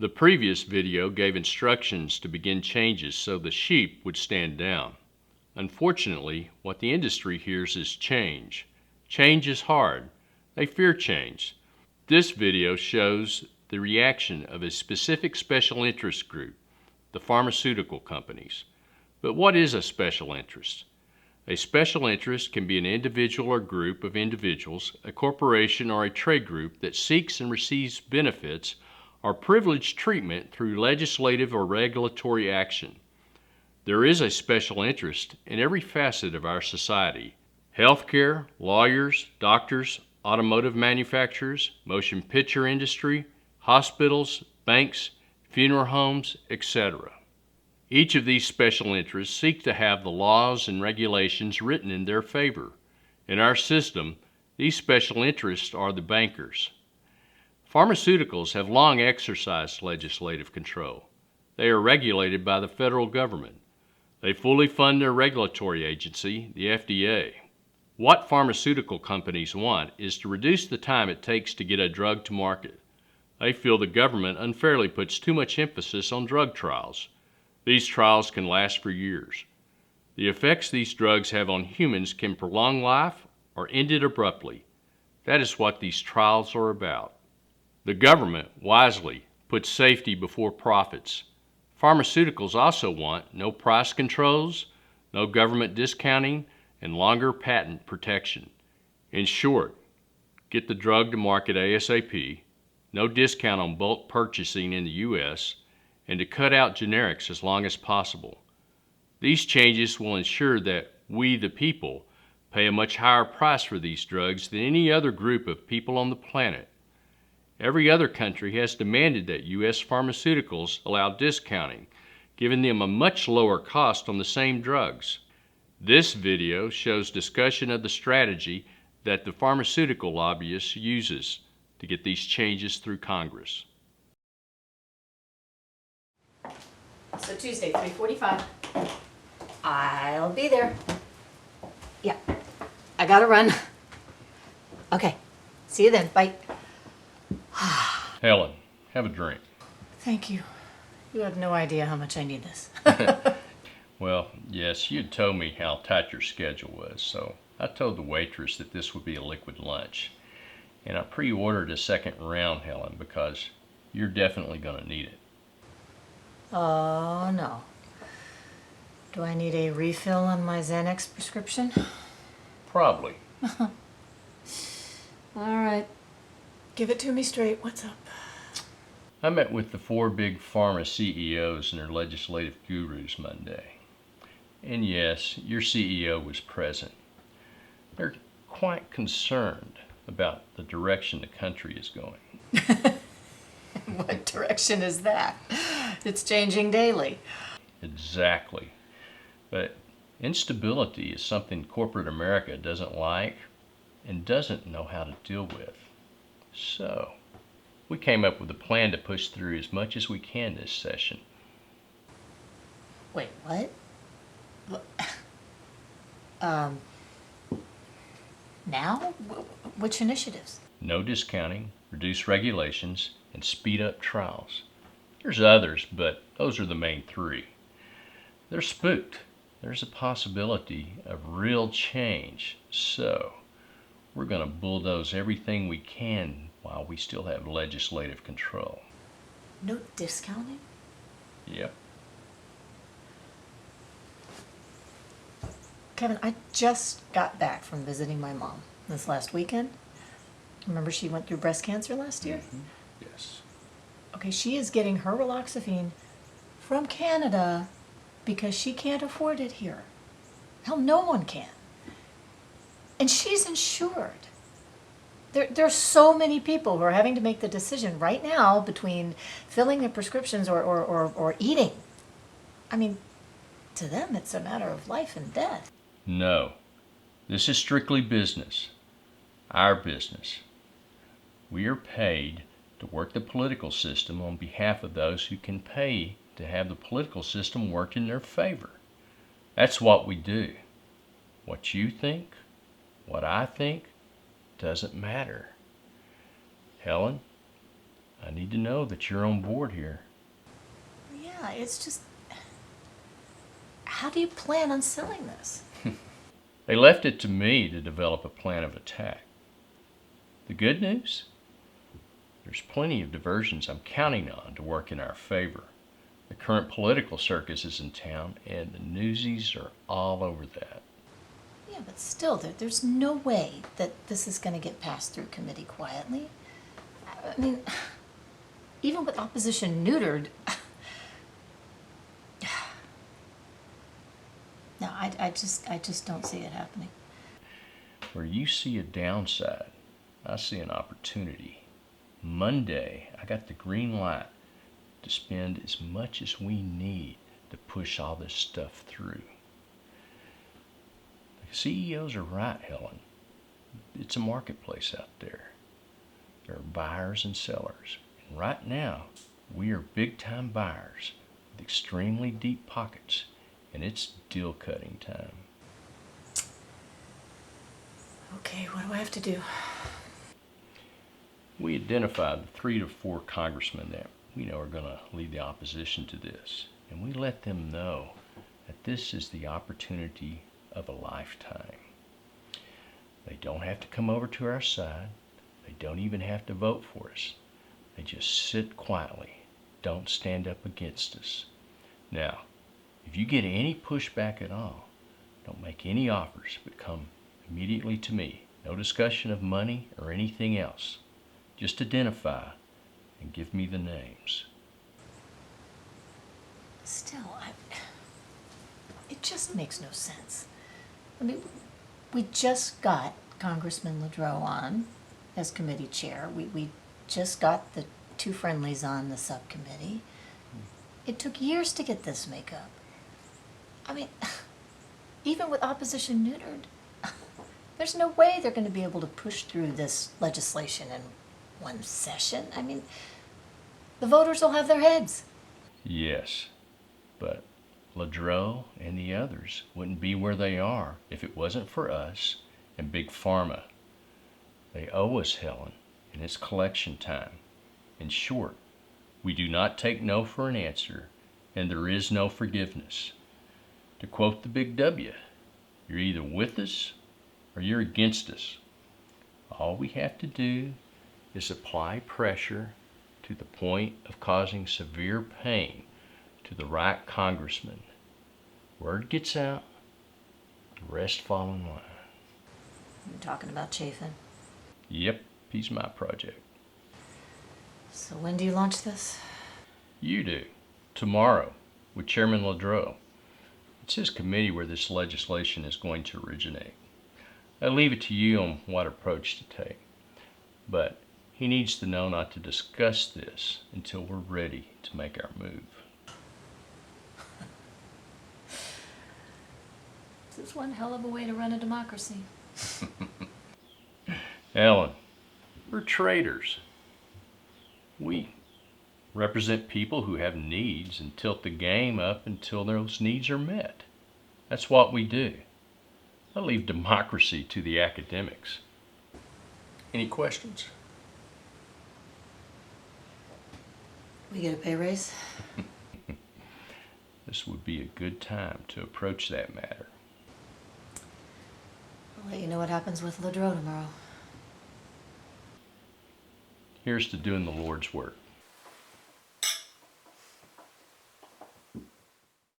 The previous video gave instructions to begin changes so the sheep would stand down. Unfortunately, what the industry hears is change. Change is hard. They fear change. This video shows the reaction of a specific special interest group, the pharmaceutical companies. But what is a special interest? A special interest can be an individual or group of individuals, a corporation, or a trade group that seeks and receives benefits or privileged treatment through legislative or regulatory action. There is a special interest in every facet of our society. Healthcare, lawyers, doctors, automotive manufacturers, motion picture industry, hospitals, banks, funeral homes, etc. Each of these special interests seek to have the laws and regulations written in their favor. In our system, these special interests are the bankers. Pharmaceuticals have long exercised legislative control. They are regulated by the federal government. They fully fund their regulatory agency, the FDA. What pharmaceutical companies want is to reduce the time it takes to get a drug to market. They feel the government unfairly puts too much emphasis on drug trials. These trials can last for years. The effects these drugs have on humans can prolong life or end it abruptly. That is what these trials are about. The government, wisely, puts safety before profits. Pharmaceuticals also want no price controls, no government discounting, and longer patent protection. In short, get the drug to market ASAP, no discount on bulk purchasing in the U.S., and to cut out generics as long as possible. These changes will ensure that we, the people, pay a much higher price for these drugs than any other group of people on the planet. Every other country has demanded that U.S. pharmaceuticals allow discounting, giving them a much lower cost on the same drugs. This video shows discussion of the strategy that the pharmaceutical lobbyist uses to get these changes through Congress. So Tuesday, 3:45. I'll be there. Yeah, I gotta run. Okay, see you then. Bye. Helen, have a drink. Thank you. You have no idea how much I need this. Well, yes, you had told me how tight your schedule was, so I told the waitress that this would be a liquid lunch. And I pre-ordered a second round, Helen, because you're definitely going to need it. Oh, no. Do I need a refill on my Xanax prescription? Probably. All right. Give it to me straight. What's up? I met with the 4 big pharma CEOs and their legislative gurus Monday. And yes, your CEO was present. They're quite concerned about the direction the country is going. What direction is that? It's changing daily. Exactly. But instability is something corporate America doesn't like and doesn't know how to deal with. So, we came up with a plan to push through as much as we can this session. Wait, what? Now? Which initiatives? No discounting, reduce regulations, and speed up trials. There's others, but those are the main 3. They're spooked. There's a possibility of real change. So, we're going to bulldoze everything we can while we still have legislative control. No discounting? Yep. Kevin, I just got back from visiting my mom this last weekend. Remember she went through breast cancer last year? Mm-hmm. Yes. Okay, she is getting her raloxifene from Canada because she can't afford it here. Hell, no one can. And she's insured. There's so many people who are having to make the decision right now between filling their prescriptions or eating. I mean, to them, it's a matter of life and death. No. This is strictly business. Our business. We are paid to work the political system on behalf of those who can pay to have the political system work in their favor. That's what we do. What you think, what I think, doesn't matter. Helen, I need to know that you're on board here. Yeah, it's just, how do you plan on selling this? They left it to me to develop a plan of attack. The good news? There's plenty of diversions I'm counting on to work in our favor. The current political circus is in town, and the newsies are all over that. Yeah, but still, there's no way that this is going to get passed through committee quietly. I mean, even with opposition neutered. No, I just don't see it happening. Where you see a downside, I see an opportunity. Monday, I got the green light to spend as much as we need to push all this stuff through. The CEOs are right, Helen. It's a marketplace out there. There are buyers and sellers. And right now, we are big-time buyers with extremely deep pockets, and it's deal-cutting time. Okay, what do I have to do? We identified the 3 to 4 congressmen that we know are going to lead the opposition to this, and we let them know that this is the opportunity of a lifetime. They don't have to come over to our side. They don't even have to vote for us. They just sit quietly. Don't stand up against us. Now, if you get any pushback at all, don't make any offers, but come immediately to me. No discussion of money or anything else. Just identify and give me the names. Still, it just makes no sense. I mean, we just got Congressman Ledreau on as committee chair. We just got the 2 friendlies on the subcommittee. It took years to get this makeup. I mean, even with opposition neutered, there's no way they're going to be able to push through this legislation in one session. I mean, the voters will have their heads. Yes, but Ledreau and the others wouldn't be where they are if it wasn't for us and Big Pharma. They owe us, Helen, and it's collection time. In short, we do not take no for an answer, and there is no forgiveness. To quote the Big W, you're either with us or you're against us. All we have to do is apply pressure to the point of causing severe pain to the right congressman. Word gets out, the rest fall in line. You're talking about Chafin. Yep, he's my project. So when do you launch this? You do. Tomorrow, with Chairman Ledreau. It's his committee where this legislation is going to originate. I leave it to you on what approach to take. But he needs to know not to discuss this until we're ready to make our move. This is one hell of a way to run a democracy. Ellen, we're traders. We represent people who have needs and tilt the game up until those needs are met. That's what we do. I leave democracy to the academics. Any questions? We get a pay raise? This would be a good time to approach that matter. I'll let you know what happens with Ledreau tomorrow. Here's to doing the Lord's work.